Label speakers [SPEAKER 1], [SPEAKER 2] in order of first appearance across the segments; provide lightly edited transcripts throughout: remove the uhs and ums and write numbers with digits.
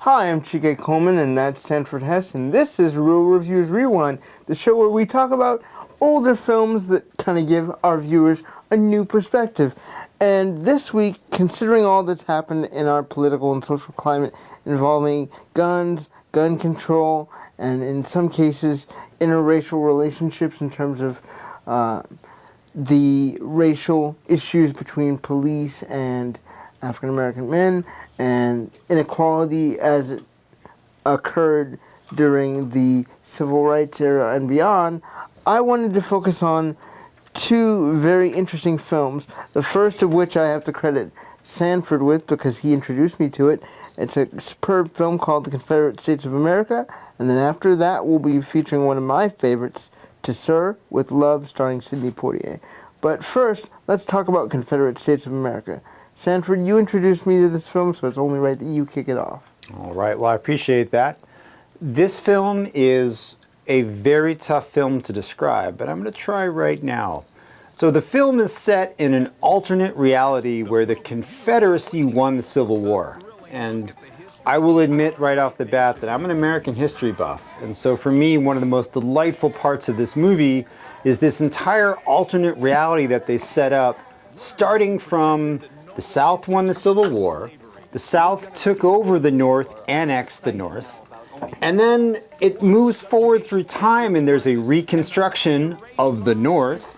[SPEAKER 1] Hi, I'm Chike Coleman, and that's Sanford Hess, and this is Real Reviews Rewind, the show where we talk about older films that kind of give our viewers a new perspective. And this week, considering all that's happened in our political and social climate involving guns, gun control, and in some cases, interracial relationships in terms of the racial issues between police and African American men, and inequality as it occurred during the civil rights era and beyond, I wanted to focus on two very interesting films. The first of which I have to credit Sanford with because he introduced me to it. It's a superb film called The Confederate States of America, and then after that we'll be featuring one of my favorites, To Sir with Love, starring Sidney Poitier. But first, let's talk about Confederate States of America. Sanford, you introduced me to this film, so it's only right that you kick it off.
[SPEAKER 2] All right, well, I appreciate that. This film is a very tough film to describe, but I'm going to try right now. So the film is set in an alternate reality where the Confederacy won the Civil War. And I will admit right off the bat that I'm an American history buff. And so for me, one of the most delightful parts of this movie is this entire alternate reality that they set up, starting from the South won the Civil War, the South took over the North, annexed the North, and then it moves forward through time and there's a reconstruction of the North,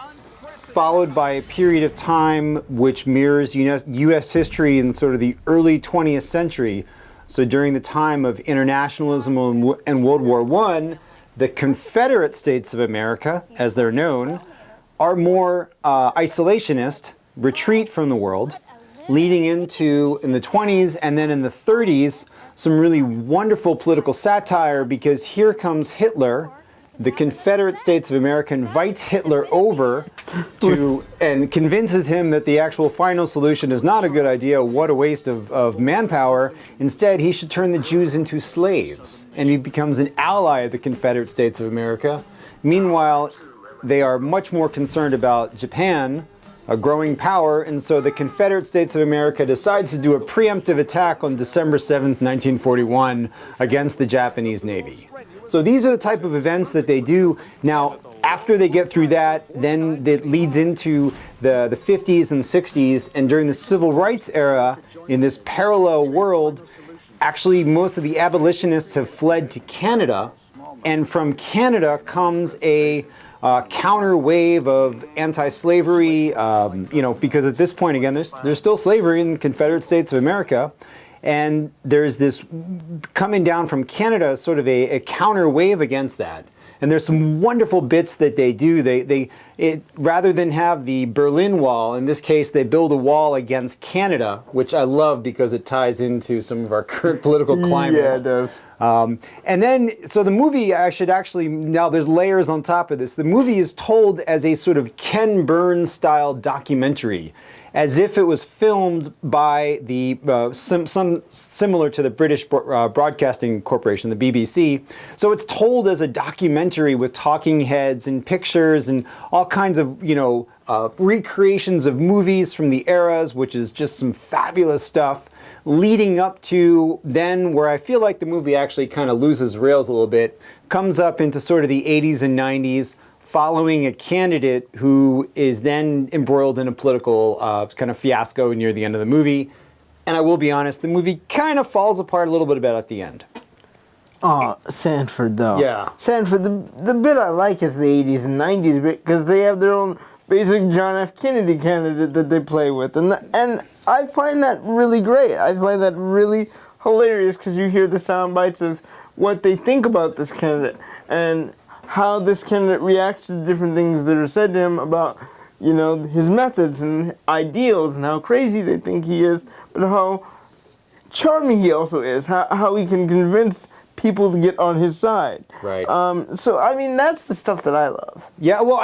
[SPEAKER 2] followed by a period of time which mirrors U.S. history in sort of the early 20th century. So during the time of internationalism and World War I, the Confederate States of America, as they're known, are more isolationist, retreat from the world, leading into, in the 20s and then in the 30s, some really wonderful political satire, because here comes Hitler. The Confederate States of America invites Hitler over to and convinces him that the actual final solution is not a good idea, what a waste of manpower. Instead, he should turn the Jews into slaves, and he becomes an ally of the Confederate States of America. Meanwhile, they are much more concerned about Japan, a growing power, and so the Confederate States of America decides to do a preemptive attack on December 7th, 1941 against the Japanese Navy. So these are the type of events that they do. Now, after they get through that, then it leads into the 50s and 60s, and during the Civil Rights era, in this parallel world, actually most of the abolitionists have fled to Canada, and from Canada comes a counter wave of anti-slavery, because at this point, again, there's still slavery in the Confederate States of America. And there's this coming down from Canada, sort of a counter wave against that. And there's some wonderful bits that they do. Rather than have the Berlin Wall, in this case, they build a wall against Canada, which I love because it ties into some of our current political climate.
[SPEAKER 1] Yeah, it does.
[SPEAKER 2] And then, so the movie, I should actually, now there's layers on top of this. The movie is told as a sort of Ken Burns style documentary, as if it was filmed by the similar to the British Broadcasting Corporation, the BBC. So it's told as a documentary with talking heads and pictures and all kinds of, recreations of movies from the eras, which is just some fabulous stuff, leading up to then where I feel like the movie actually kind of loses rails a little bit, comes up into sort of the 80s and 90s, following a candidate who is then embroiled in a political kind of fiasco near the end of the movie. And I will be honest, the movie kind of falls apart a little bit about at the end.
[SPEAKER 1] Oh, Sanford, though.
[SPEAKER 2] Yeah.
[SPEAKER 1] Sanford, the bit I like is the 80s and 90s bit, because they have their own basic John F. Kennedy candidate that they play with. And I find that really great. I find that really hilarious, because you hear the sound bites of what they think about this candidate and how this candidate reacts to different things that are said to him about, his methods and ideals and how crazy they think he is, but how charming he also is, how he can convince people to get on his side.
[SPEAKER 2] Right.
[SPEAKER 1] So, I mean, that's the stuff that I love.
[SPEAKER 2] Yeah, well,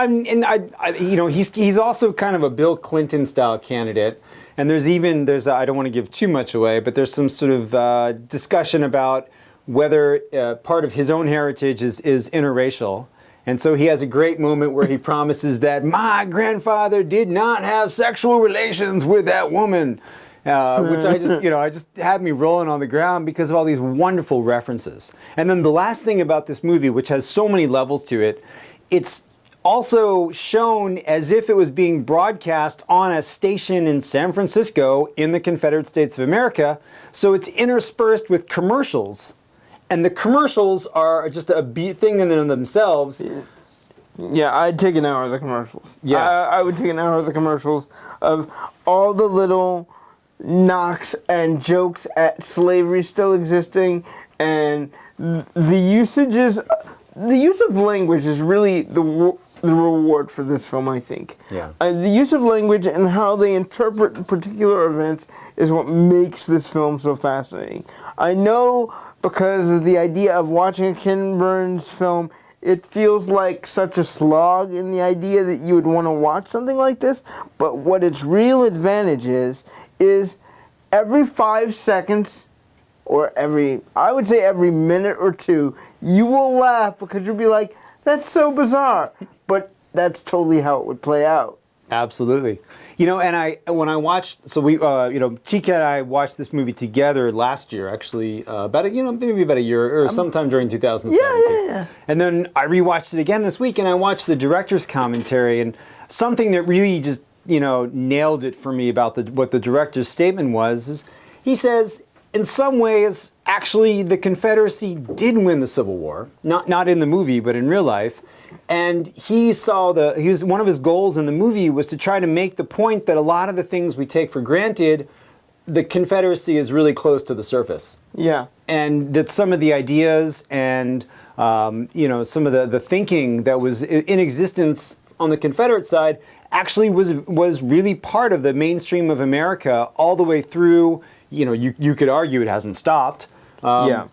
[SPEAKER 2] he's also kind of a Bill Clinton style candidate. And I don't want to give too much away, but there's some sort of discussion about whether part of his own heritage is interracial. And so he has a great moment where he promises that my grandfather did not have sexual relations with that woman. which I just had me rolling on the ground because of all these wonderful references. And then the last thing about this movie, which has so many levels to it, it's also shown as if it was being broadcast on a station in San Francisco in the Confederate States of America. So it's interspersed with commercials. And the commercials are just a thing in themselves.
[SPEAKER 1] Yeah, I'd take an hour of the commercials.
[SPEAKER 2] Yeah.
[SPEAKER 1] I would take an hour of the commercials of all the little knocks and jokes at slavery still existing, and the use of language is really the reward for this film, I think.
[SPEAKER 2] Yeah.
[SPEAKER 1] The use of language and how they interpret particular events is what makes this film so fascinating. I know because of the idea of watching a Ken Burns film, it feels like such a slog in the idea that you would want to watch something like this, but what its real advantage is every 5 seconds, or I would say every minute or two, you will laugh because you'll be like, that's so bizarre, but that's totally how it would play out.
[SPEAKER 2] Absolutely. And when I watched, so we, Chike and I watched this movie together last year, actually, maybe about a year or sometime during 2017.
[SPEAKER 1] Yeah.
[SPEAKER 2] And then I rewatched it again this week, and I watched the director's commentary, and something that really just, nailed it for me about what the director's statement was, is he says, in some ways, actually, the Confederacy did win the Civil War, not in the movie, but in real life. And one of his goals in the movie was to try to make the point that a lot of the things we take for granted, the Confederacy is really close to the surface.
[SPEAKER 1] Yeah.
[SPEAKER 2] And that some of the ideas and some of the thinking that was in existence on the Confederate side actually was really part of the mainstream of America all the way through. You could argue it hasn't stopped.
[SPEAKER 1] Yeah.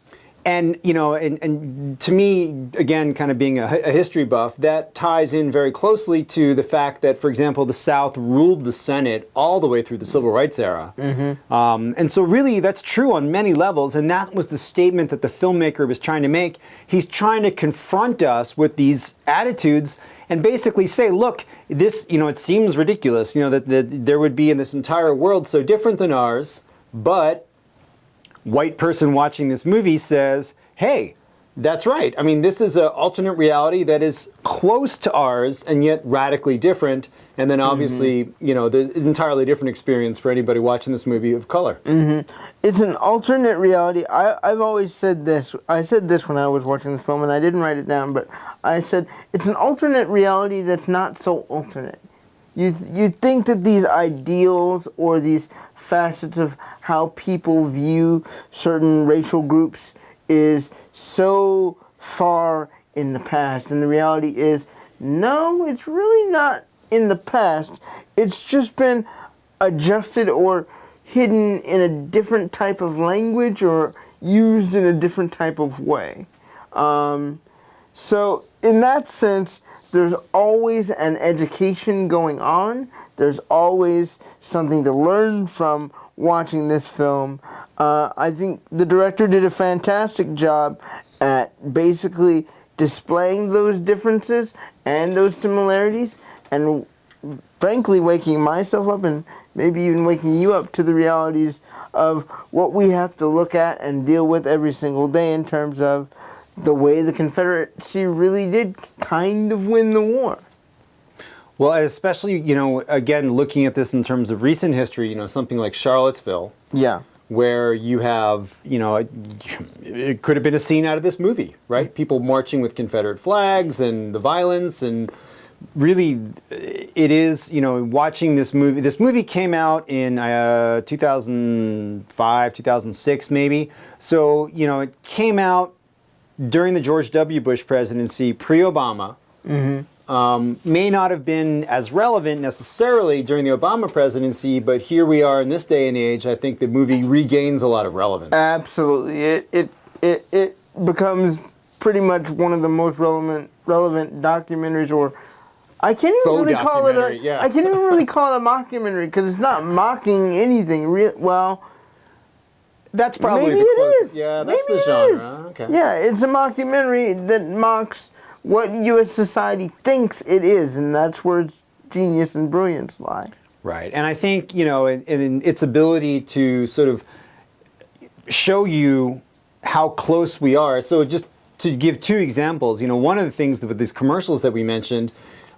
[SPEAKER 2] And to me, again, kind of being a history buff, that ties in very closely to the fact that, for example, the South ruled the Senate all the way through the Civil Rights era. Mm-hmm. And so really, that's true on many levels, and that was the statement that the filmmaker was trying to make. He's trying to confront us with these attitudes and basically say, look, this, it seems ridiculous, that there would be in this entire world so different than ours, but white person watching this movie says, hey, that's right. I mean, this is an alternate reality that is close to ours and yet radically different. And then obviously, there's an entirely different experience for anybody watching this movie of color.
[SPEAKER 1] Mm-hmm. It's an alternate reality. I've always said this. I said this when I was watching this film, and I didn't write it down, but I said, it's an alternate reality that's not so alternate. You think that these ideals or these facets of how people view certain racial groups is so far in the past, and the reality is, no, it's really not in the past. It's just been adjusted or hidden in a different type of language or used in a different type of way. So in that sense, there's always an education going on. There's always something to learn from watching this film. I think the director did a fantastic job at basically displaying those differences and those similarities, and frankly waking myself up and maybe even waking you up to the realities of what we have to look at and deal with every single day in terms of the way the Confederacy really did kind of win the war.
[SPEAKER 2] Well, especially, again, looking at this in terms of recent history, something like Charlottesville.
[SPEAKER 1] Yeah.
[SPEAKER 2] Where you have, it could have been a scene out of this movie, right? People marching with Confederate flags and the violence, and really, it is, watching this movie. This movie came out in 2005, 2006, maybe. So, it came out during the George W. Bush presidency, pre-Obama. Mm-hmm. May not have been as relevant necessarily during the Obama presidency, but here we are in this day and age. I think the movie regains a lot of relevance.
[SPEAKER 1] Absolutely, it becomes pretty much one of the most relevant documentaries, or I can't even really call it a. Yeah. I can't even really call it a mockumentary because it's not mocking anything. Well,
[SPEAKER 2] that's probably
[SPEAKER 1] maybe
[SPEAKER 2] the closest.
[SPEAKER 1] it is.
[SPEAKER 2] Yeah, that's
[SPEAKER 1] maybe
[SPEAKER 2] the genre. Okay.
[SPEAKER 1] Yeah, it's a mockumentary that mocks what U.S. society thinks it is, and that's where its genius and brilliance lie.
[SPEAKER 2] Right. And I think, in its ability to sort of show you how close we are. So just to give two examples, one of the things with these commercials that we mentioned,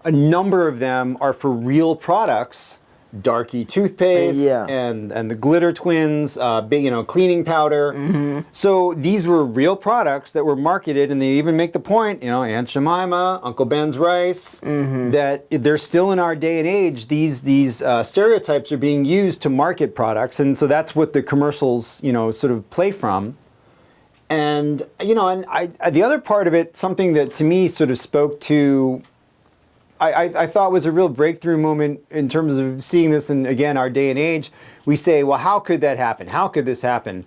[SPEAKER 2] a number of them are for real products. Darky toothpaste and the glitter twins, cleaning powder. Mm-hmm. So these were real products that were marketed, and they even make the point, Aunt Jemima, Uncle Ben's rice, that they're still in our day and age. These stereotypes are being used to market products, and so that's what the commercials, sort of play from. And the other part of it, something that to me sort of spoke to. I thought was a real breakthrough moment in terms of seeing this in, again, our day and age. We say, well, how could that happen? How could this happen?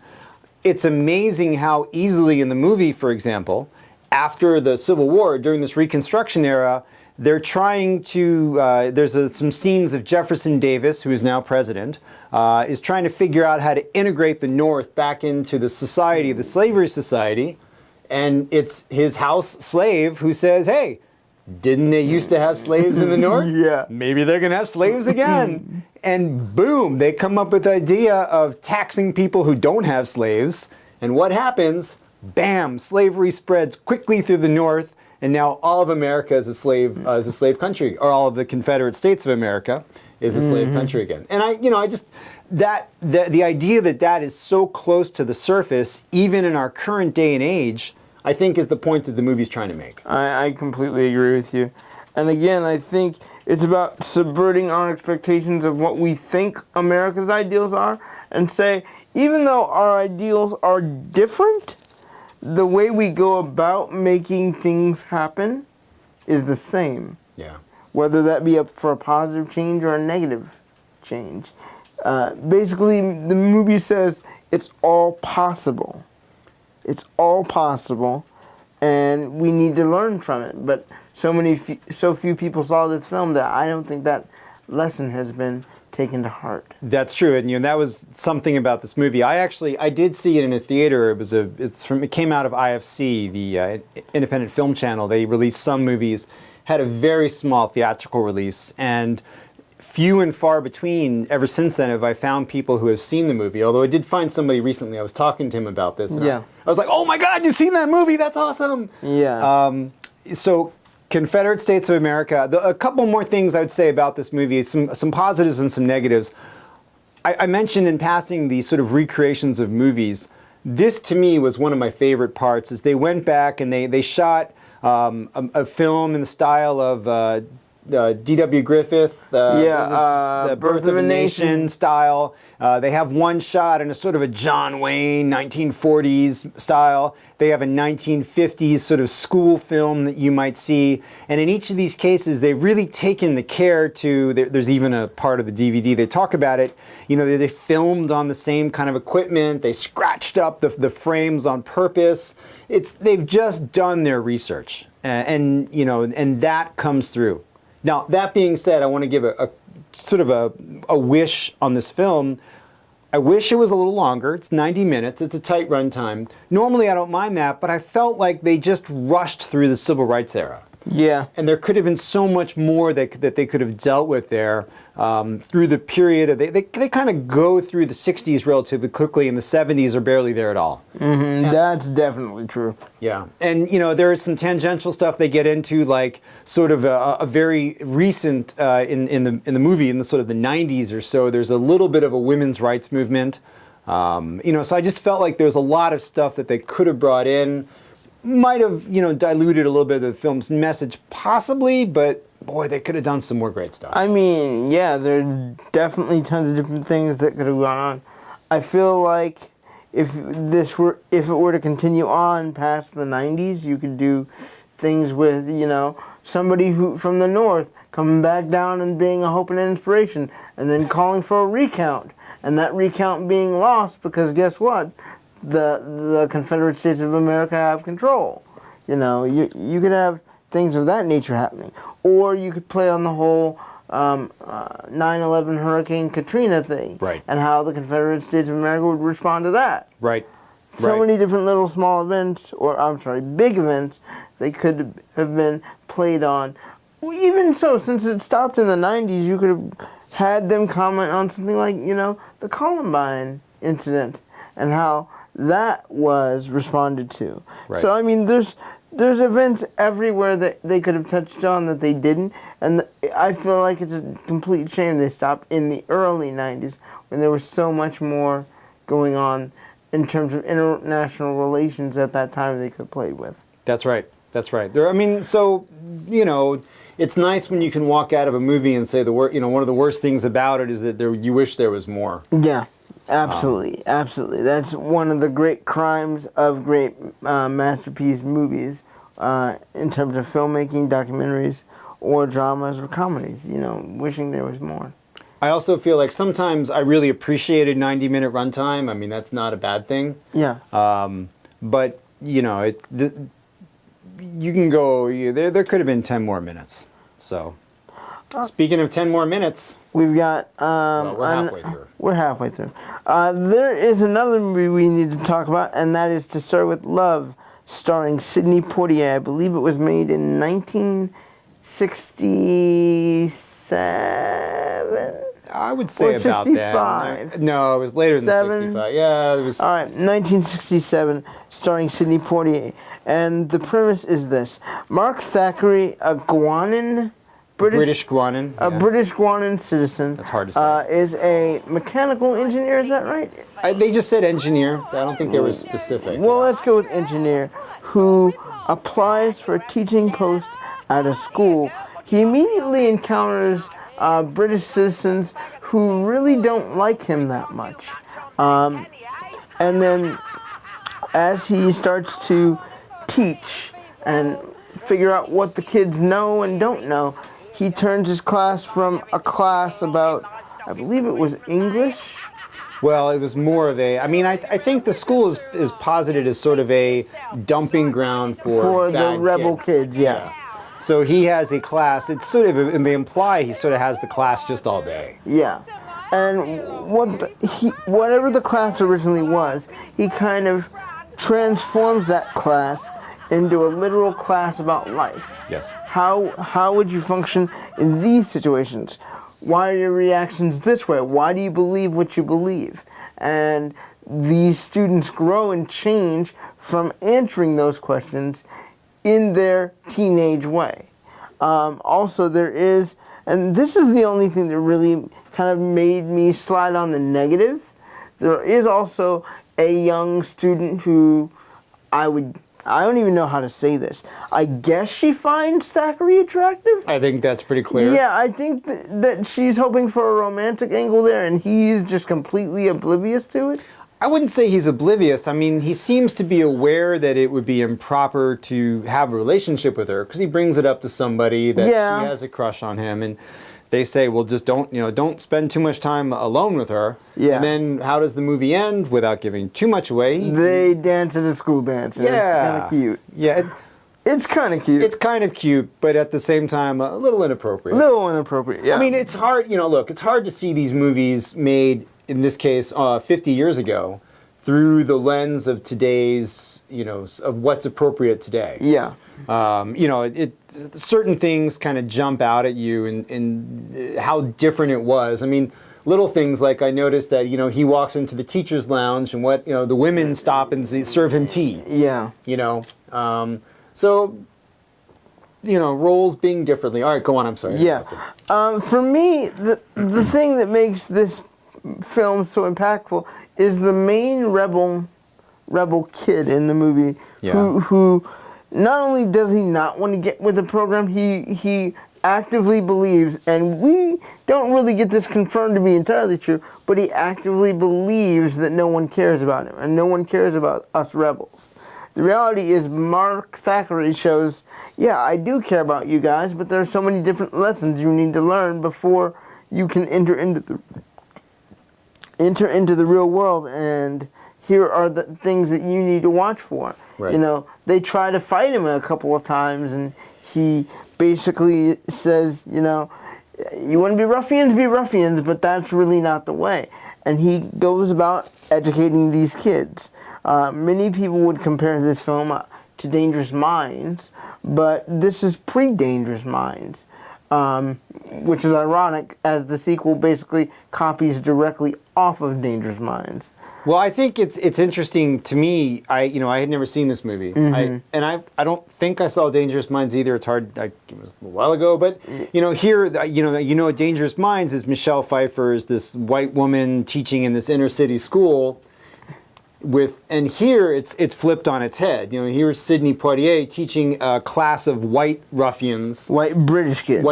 [SPEAKER 2] It's amazing how easily in the movie, for example, after the Civil War, during this Reconstruction era, they're trying to, there's some scenes of Jefferson Davis, who is now president, is trying to figure out how to integrate the North back into the society, the slavery society. And it's his house slave who says, hey, didn't they used to have slaves in the North?
[SPEAKER 1] Yeah.
[SPEAKER 2] Maybe they're going to have slaves again. And boom, they come up with the idea of taxing people who don't have slaves. And what happens? Bam, slavery spreads quickly through the North. And now all of America is a slave country, or all of the Confederate States of America is a slave country again. And the idea that is so close to the surface, even in our current day and age, I think is the point that the movie's trying to make.
[SPEAKER 1] I completely agree with you. And again, I think it's about subverting our expectations of what we think America's ideals are, and say, even though our ideals are different, the way we go about making things happen is the same.
[SPEAKER 2] Yeah.
[SPEAKER 1] Whether that be up for a positive change or a negative change. Basically, the movie says it's all possible. It's all possible, and we need to learn from it. But so few people saw this film that I don't think that lesson has been taken to heart.
[SPEAKER 2] That's true, and that was something about this movie. I did see it in a theater. It came out of IFC, the Independent Film Channel. They released some movies, had a very small theatrical release, and few and far between ever since then have I found people who have seen the movie. Although I did find somebody recently, I was talking to him about this, and I was like, oh my God, you've seen that movie? That's awesome.
[SPEAKER 1] Yeah.
[SPEAKER 2] So Confederate States of America, a couple more things I would say about this movie, some positives and some negatives. I mentioned in passing these sort of recreations of movies. This to me was one of my favorite parts, is they went back and they shot a film in the style of D.W. Griffith, the Birth of a Nation style. They have one shot in a sort of a John Wayne 1940s style. They have a 1950s sort of school film that you might see. And in each of these cases, they've really taken the care to, there's even a part of the DVD, they talk about it, they filmed on the same kind of equipment. They scratched up the frames on purpose. They've just done their research. And that comes through. Now, that being said, I want to give a sort of a wish on this film. I wish it was a little longer. It's 90 minutes. It's a tight runtime. Normally, I don't mind that, but I felt like they just rushed through the civil rights era.
[SPEAKER 1] Yeah.
[SPEAKER 2] And there could have been so much more that they could have dealt with there through the period of, they kind of go through the 60s relatively quickly, and the 70s are barely there at all.
[SPEAKER 1] That's definitely true.
[SPEAKER 2] Yeah. And, there is some tangential stuff they get into, like sort of a very recent, in the movie, in the sort of the 90s or so, there's a little bit of a women's rights movement. So I just felt like there was a lot of stuff that they could have brought in. Might have, diluted a little bit of the film's message, possibly, but boy, they could have done some more great stuff.
[SPEAKER 1] I mean, yeah, there's definitely tons of different things that could have gone on. I feel like if it were to continue on past the 90s, you could do things with, somebody who from the North coming back down and being a hope and an inspiration, and then calling for a recount, and that recount being lost because guess what? The Confederate States of America have control. You could have things of that nature happening. Or you could play on the whole 9/11 Hurricane Katrina thing.
[SPEAKER 2] Right.
[SPEAKER 1] And how the Confederate States of America would respond to that.
[SPEAKER 2] Right.
[SPEAKER 1] So many different little small events, big events, they could have been played on. Even so, since it stopped in the 90s, you could have had them comment on something like, the Columbine incident and how that was responded to.
[SPEAKER 2] Right.
[SPEAKER 1] So, I mean, there's events everywhere that they could have touched on that they didn't. And I feel like it's a complete shame they stopped in the early 90s when there was so much more going on in terms of international relations at that time they could have played with.
[SPEAKER 2] That's right. That's right. It's nice when you can walk out of a movie and say one of the worst things about it is that you wish there was more.
[SPEAKER 1] Yeah, absolutely, absolutely. That's one of the great crimes of great masterpiece movies in terms of filmmaking, documentaries, or dramas or comedies. Wishing there was more.
[SPEAKER 2] I also feel like sometimes I really appreciated 90-minute runtime. I mean, that's not a bad thing.
[SPEAKER 1] Yeah.
[SPEAKER 2] But you can go. There could have been 10 more minutes. So, speaking of 10 more minutes,
[SPEAKER 1] we've got.
[SPEAKER 2] We're halfway through.
[SPEAKER 1] We're halfway through. There is another movie we need to talk about, and that is To Serve with Love, starring Sidney Poitier. I believe it was made in 1967.
[SPEAKER 2] I would say about
[SPEAKER 1] 65.
[SPEAKER 2] that. No, it was later than 65. Yeah, it was.
[SPEAKER 1] All right, 1967, starring Sidney Poitier. And the premise is this. Mark Thackeray, a British Guanan citizen.
[SPEAKER 2] That's hard to say.
[SPEAKER 1] Is a mechanical engineer, is that right?
[SPEAKER 2] They just said engineer. I don't think they were specific.
[SPEAKER 1] Well, let's go with engineer, who applies for a teaching post at a school. He immediately encounters British citizens who really don't like him that much. And then as he starts to teach and figure out what the kids know and don't know, he turns his class from a class about, I believe it was English.
[SPEAKER 2] Well, it was more of I think the school is posited as sort of a dumping ground for
[SPEAKER 1] the rebel kids, yeah.
[SPEAKER 2] So he has a class. It's sort of, and they imply he sort of has the class just all day.
[SPEAKER 1] Yeah. And whatever the class originally was, he kind of transforms that class into a literal class about life.
[SPEAKER 2] Yes.
[SPEAKER 1] How would you function in these situations? Why are your reactions this way? Why do you believe what you believe? And these students grow and change from answering those questions in their teenage way. Also, there is, and this is the only thing that really kind of made me slide on the negative, there is also a young student who I don't even know how to say this. I guess she finds Thackeray attractive?
[SPEAKER 2] I think that's pretty clear.
[SPEAKER 1] Yeah, I think that she's hoping for a romantic angle there, and he's just completely oblivious to it.
[SPEAKER 2] I wouldn't say he's oblivious. I mean, he seems to be aware that it would be improper to have a relationship with her because he brings it up to somebody that she has a crush on him, and they say, well, just don't spend too much time alone with her.
[SPEAKER 1] Yeah.
[SPEAKER 2] And then how does the movie end without giving too much away?
[SPEAKER 1] They dance at a school dance. Yeah. It's kind of cute.
[SPEAKER 2] Yeah.
[SPEAKER 1] It's kind of cute.
[SPEAKER 2] It's kind of cute, but at the same time, a little inappropriate.
[SPEAKER 1] Yeah.
[SPEAKER 2] I mean, it's hard, it's hard to see these movies made, in this case, 50 years ago, through the lens of today's, of what's appropriate today.
[SPEAKER 1] Yeah.
[SPEAKER 2] Certain things kind of jump out at you and how different it was. I mean, little things like I noticed that, he walks into the teacher's lounge and the women stop and serve him tea.
[SPEAKER 1] Yeah.
[SPEAKER 2] So, roles being differently. All right, go on, I'm sorry.
[SPEAKER 1] Yeah. For me, the thing that makes this film so impactful is the main rebel kid in the movie who not only does he not want to get with the program, he actively believes, and we don't really get this confirmed to be entirely true, but he actively believes that no one cares about him and no one cares about us rebels. The reality is Mark Thackeray shows, yeah, I do care about you guys, but there are so many different lessons you need to learn before you can enter into the real world, and here are the things that you need to watch for. Right. They try to fight him a couple of times, and he basically says, you want to be ruffians, but that's really not the way. And he goes about educating these kids. Many people would compare this film to Dangerous Minds, but this is pre-Dangerous Minds. which is ironic, as the sequel basically copies directly off of Dangerous Minds.
[SPEAKER 2] Well, I think it's interesting to me. I had never seen this movie, I don't think I saw Dangerous Minds either. It's hard. It was a while ago, but here, Dangerous Minds is Michelle Pfeiffer is this white woman teaching in this inner city school. And here it's flipped on its head. Here's Sidney Poitier teaching a class of white ruffians,
[SPEAKER 1] white British kids.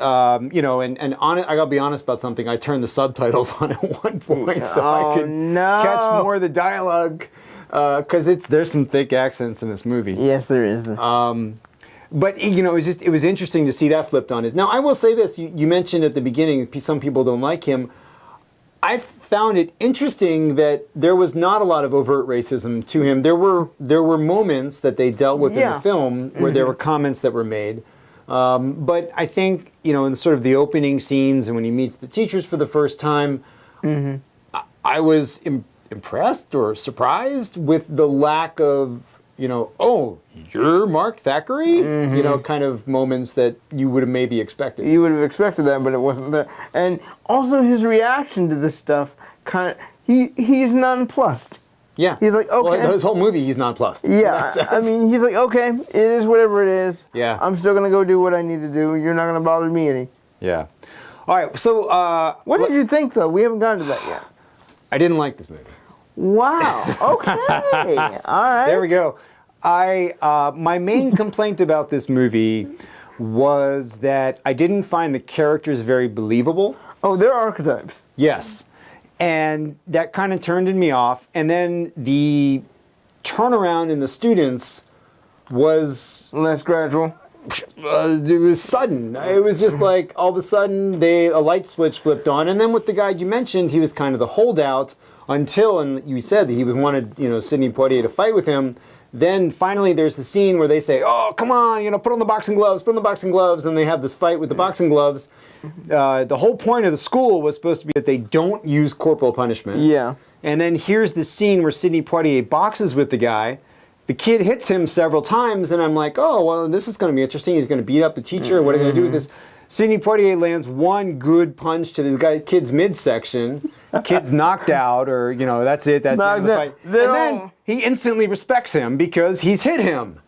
[SPEAKER 2] I gotta be honest about something. I turned the subtitles on at one point so I could catch more of the dialogue because there's some thick accents in this movie.
[SPEAKER 1] Yes, there is.
[SPEAKER 2] But it was interesting to see that flipped on it. Now I will say this: you mentioned at the beginning some people don't like him. I found it interesting that there was not a lot of overt racism to him. There were moments that they dealt with in the film where there were comments that were made. But I think, in sort of the opening scenes and when he meets the teachers for the first time, I was impressed or surprised with the lack of, oh, you're Mark Thackeray? Kind of moments that you would have maybe expected.
[SPEAKER 1] You would have expected that, but it wasn't there. And also his reaction to this stuff, he's nonplussed.
[SPEAKER 2] Yeah.
[SPEAKER 1] He's like, okay.
[SPEAKER 2] Well, his whole movie, he's nonplussed.
[SPEAKER 1] Yeah. I mean, he's like, okay, it is whatever it is.
[SPEAKER 2] Yeah.
[SPEAKER 1] I'm still going to go do what I need to do. You're not going to bother me any.
[SPEAKER 2] Yeah. All right, so...
[SPEAKER 1] what did you think, though? We haven't gotten to that yet.
[SPEAKER 2] I didn't like this movie.
[SPEAKER 1] Wow. Okay. All right.
[SPEAKER 2] There we go. My main complaint about this movie was that I didn't find the characters very believable.
[SPEAKER 1] Oh, they're archetypes.
[SPEAKER 2] Yes. And that kind of turned me off. And then the turnaround in the students was...
[SPEAKER 1] less gradual.
[SPEAKER 2] It was sudden. It was just like all of a sudden a light switch flipped on. And then with the guy you mentioned, he was kind of the holdout until, and you said that he wanted, Sidney Poitier to fight with him. Then finally there's the scene where they say, oh, come on, put on the boxing gloves, and they have this fight with the boxing gloves. The whole point of the school was supposed to be that they don't use corporal punishment.
[SPEAKER 1] Yeah.
[SPEAKER 2] And then here's the scene where Sidney Poitier boxes with the guy. The kid hits him several times, and I'm like, oh, well, this is going to be interesting. He's going to beat up the teacher. What are they going to do with this? Sidney Poitier lands one good punch to this kid's midsection. Kid's knocked out, or, that's it. That's the end of the fight. And then he instantly respects him because he's hit him.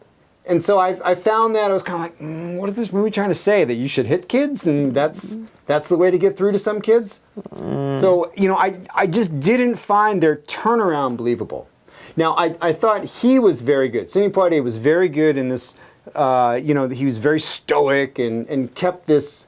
[SPEAKER 2] And so I found that I was kind of like, what is this movie trying to say? That you should hit kids, and that's the way to get through to some kids? So, I just didn't find their turnaround believable. Now, I thought he was very good. Sidney Poitier was very good in this. He was very stoic and kept this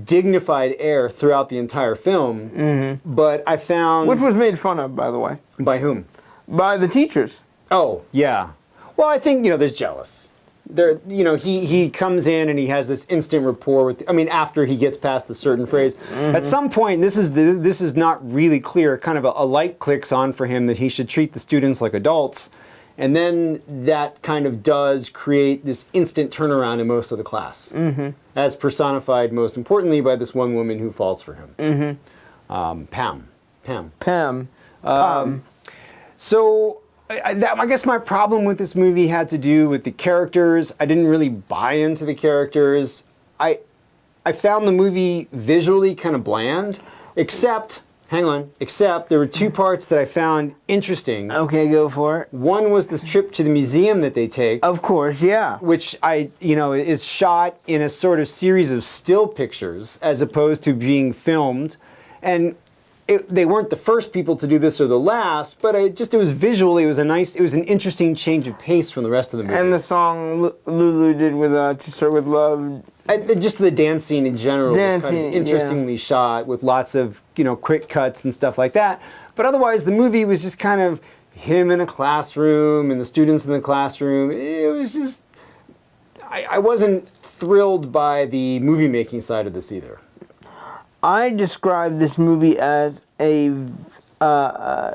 [SPEAKER 2] dignified air throughout the entire film. But I found...
[SPEAKER 1] which was made fun of, by the way.
[SPEAKER 2] By whom?
[SPEAKER 1] By the teachers.
[SPEAKER 2] Oh, yeah. Well, I think, there's jealous. He comes in and he has this instant rapport with... after he gets past the certain phrase. At some point, this is not really clear, kind of a light clicks on for him that he should treat the students like adults. And then that kind of does create this instant turnaround in most of the class. As personified, most importantly, by this one woman who falls for him. Pam. So... I guess my problem with this movie had to do with the characters. I didn't really buy into the characters. I found the movie visually kind of bland, except there were two parts that I found interesting.
[SPEAKER 1] Okay, go for it.
[SPEAKER 2] One was this trip to the museum that they take.
[SPEAKER 1] Of course, yeah.
[SPEAKER 2] Which is shot in a sort of series of still pictures as opposed to being filmed. And they weren't the first people to do this or the last, but it was visually, it was an interesting change of pace from the rest of the movie.
[SPEAKER 1] And the song Lulu did with To Start With Love.
[SPEAKER 2] And just the dance scene in general was kind of interestingly shot with lots of, quick cuts and stuff like that. But otherwise, the movie was just kind of him in a classroom and the students in the classroom. It was just, I wasn't thrilled by the movie making side of this either.
[SPEAKER 1] I describe this movie as a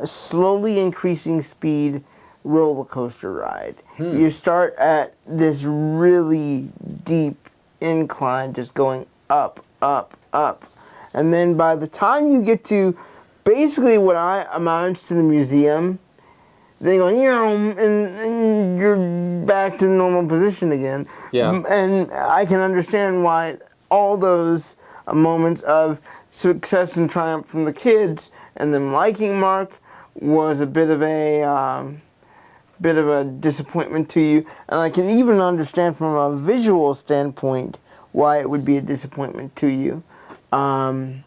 [SPEAKER 1] slowly increasing speed roller coaster ride. You start at this really deep incline, just going up, up, up. And then by the time you get to basically what amounts to the museum, then you're going, and you're back to the normal position again.
[SPEAKER 2] Yeah.
[SPEAKER 1] And I can understand why all those moments of success and triumph from the kids, and them liking Mark was a bit of a disappointment to you. And I can even understand from a visual standpoint why it would be a disappointment to you.
[SPEAKER 2] Well,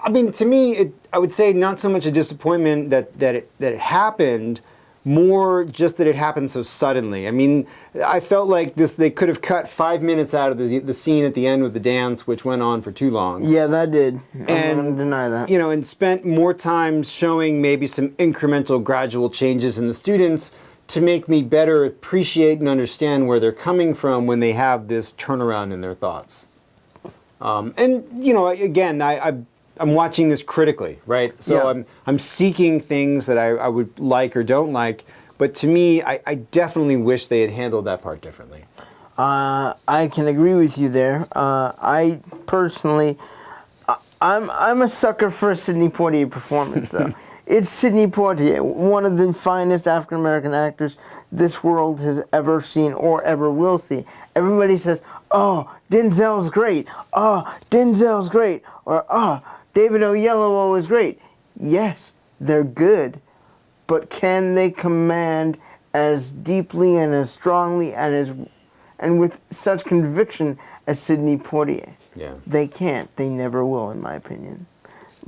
[SPEAKER 2] I mean, to me, I would say not so much a disappointment that it happened, more just that it happened so suddenly. I mean, I felt like they could have cut 5 minutes out of the scene at the end with the dance, which went on for too long.
[SPEAKER 1] Yeah, that did. I'm
[SPEAKER 2] And
[SPEAKER 1] not gonna deny that.
[SPEAKER 2] You know, and spent more time showing maybe some incremental, gradual changes in the students to make me better appreciate and understand where they're coming from when they have this turnaround in their thoughts. And you know, again, I'm watching this critically, right? So
[SPEAKER 1] Yeah.
[SPEAKER 2] I'm seeking things that I would like or don't like, but to me, I definitely wish they had handled that part differently.
[SPEAKER 1] I can agree with you there. I personally, I'm a sucker for a Sidney Poitier performance, though. It's Sidney Poitier, one of the finest African American actors this world has ever seen or ever will see. Everybody says, "Oh, Denzel's great. Oh, Denzel's great," or "Oh, David Oyelowo is great." Yes, they're good, but can they command as deeply and as strongly and with such conviction as Sidney Poitier?
[SPEAKER 2] Yeah.
[SPEAKER 1] They can't. They never will, in my opinion,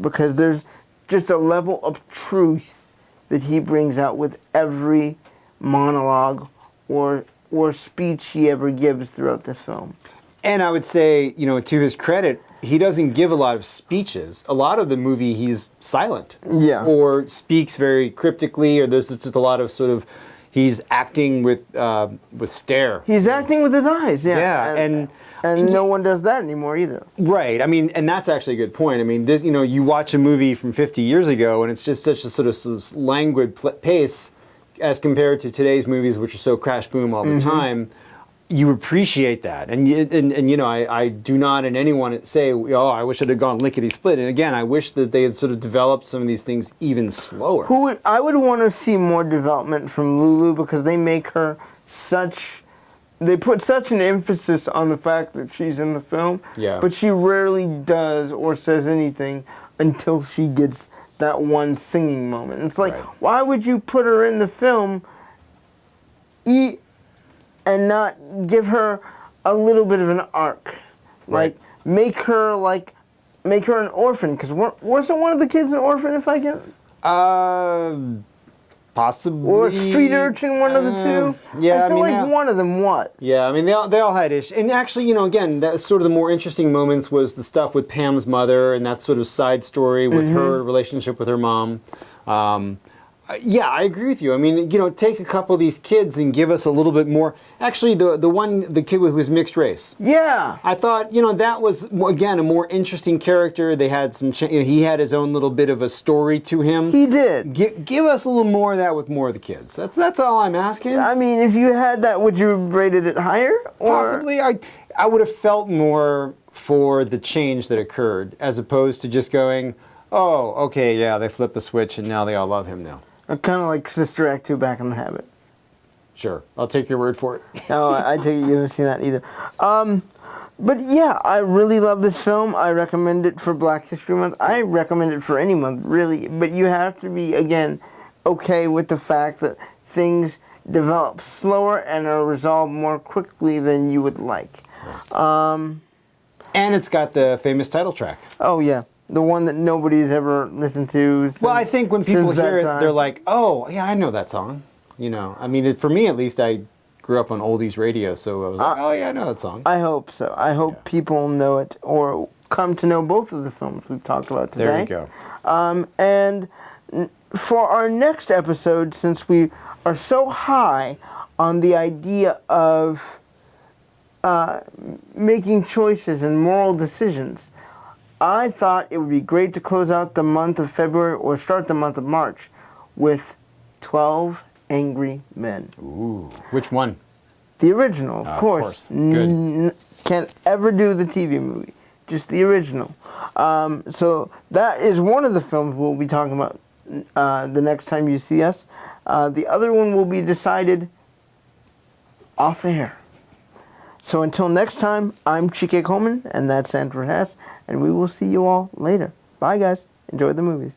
[SPEAKER 1] because there's just a level of truth that he brings out with every monologue or speech he ever gives throughout this film.
[SPEAKER 2] And I would say, you know, to his credit, he doesn't give a lot of speeches. A lot of the movie, he's silent.
[SPEAKER 1] Yeah.
[SPEAKER 2] Or speaks very cryptically, or there's just a lot of sort of, he's acting with stare.
[SPEAKER 1] He's acting with his eyes, yeah.
[SPEAKER 2] Yeah,
[SPEAKER 1] and no one does that anymore either.
[SPEAKER 2] Right. I mean, and that's actually a good point. I mean, this, you know, you watch a movie from 50 years ago, and it's just such a sort of languid pace as compared to today's movies, which are so crash boom all the time. You appreciate that, and you know, I do not in anyone say, oh, I wish it had gone lickety split. And again, I wish that they had sort of developed some of these things even slower.
[SPEAKER 1] I would want to see more development from Lulu, because they make her they put such an emphasis on the fact that she's in the film,
[SPEAKER 2] Yeah.
[SPEAKER 1] but she rarely does or says anything until she gets that one singing moment. It's like,
[SPEAKER 2] Right.
[SPEAKER 1] why would you put her in the film and not give her a little bit of an arc?
[SPEAKER 2] Right.
[SPEAKER 1] Like, make her an orphan, because wasn't one of the kids an orphan, if I can?
[SPEAKER 2] Possibly.
[SPEAKER 1] Or a street urchin, one of the two?
[SPEAKER 2] Yeah,
[SPEAKER 1] I feel
[SPEAKER 2] mean,
[SPEAKER 1] like one of them was.
[SPEAKER 2] Yeah, I mean, they all had issues. And actually, you know, again, that's sort of the more interesting moments was the stuff with Pam's mother and that sort of side story with her relationship with her mom. Yeah, I agree with you. I mean, you know, take a couple of these kids and give us a little bit more. Actually, the kid who was mixed race.
[SPEAKER 1] Yeah.
[SPEAKER 2] I thought, you know, that was, again, a more interesting character. They had some, you know, he had his own little bit of a story to him.
[SPEAKER 1] He did.
[SPEAKER 2] Give us a little more of that with more of the kids. That's all I'm asking.
[SPEAKER 1] I mean, if you had that, would you have rated it higher? Or?
[SPEAKER 2] Possibly. I would have felt more for the change that occurred as opposed to just going, oh, okay, yeah, they flipped the switch and now they all love him now.
[SPEAKER 1] Kind of like Sister Act 2 Back in the Habit.
[SPEAKER 2] Sure, I'll take your word for it.
[SPEAKER 1] No, I take it you haven't seen that either. But yeah, I really love this film. I recommend it for Black History Month. I recommend it for any month, really. But you have to be, again, okay with the fact that things develop slower and are resolved more quickly than you would like.
[SPEAKER 2] And it's got the famous title track.
[SPEAKER 1] Oh, yeah. The one that nobody's ever listened to.
[SPEAKER 2] Well, I think when people hear it,
[SPEAKER 1] time.
[SPEAKER 2] they're like, oh, yeah, I know that song. You know, I mean, for me at least, I grew up on oldies radio, so I was like, oh, yeah, I know that song.
[SPEAKER 1] I hope so. I hope people know it or come to know both of the films we've talked about today.
[SPEAKER 2] There you go.
[SPEAKER 1] And for our next episode, since we are so high on the idea of making choices and moral decisions, I thought it would be great to close out the month of February or start the month of March with 12 Angry Men.
[SPEAKER 2] Ooh. Which one?
[SPEAKER 1] The original, of course.
[SPEAKER 2] Good.
[SPEAKER 1] Can't ever do the TV movie. Just the original. So that is one of the films we'll be talking about the next time you see us. The other one will be decided off air. So until next time, I'm Chike Coleman, and that's Sanford Hess, and we will see you all later. Bye, guys. Enjoy the movies.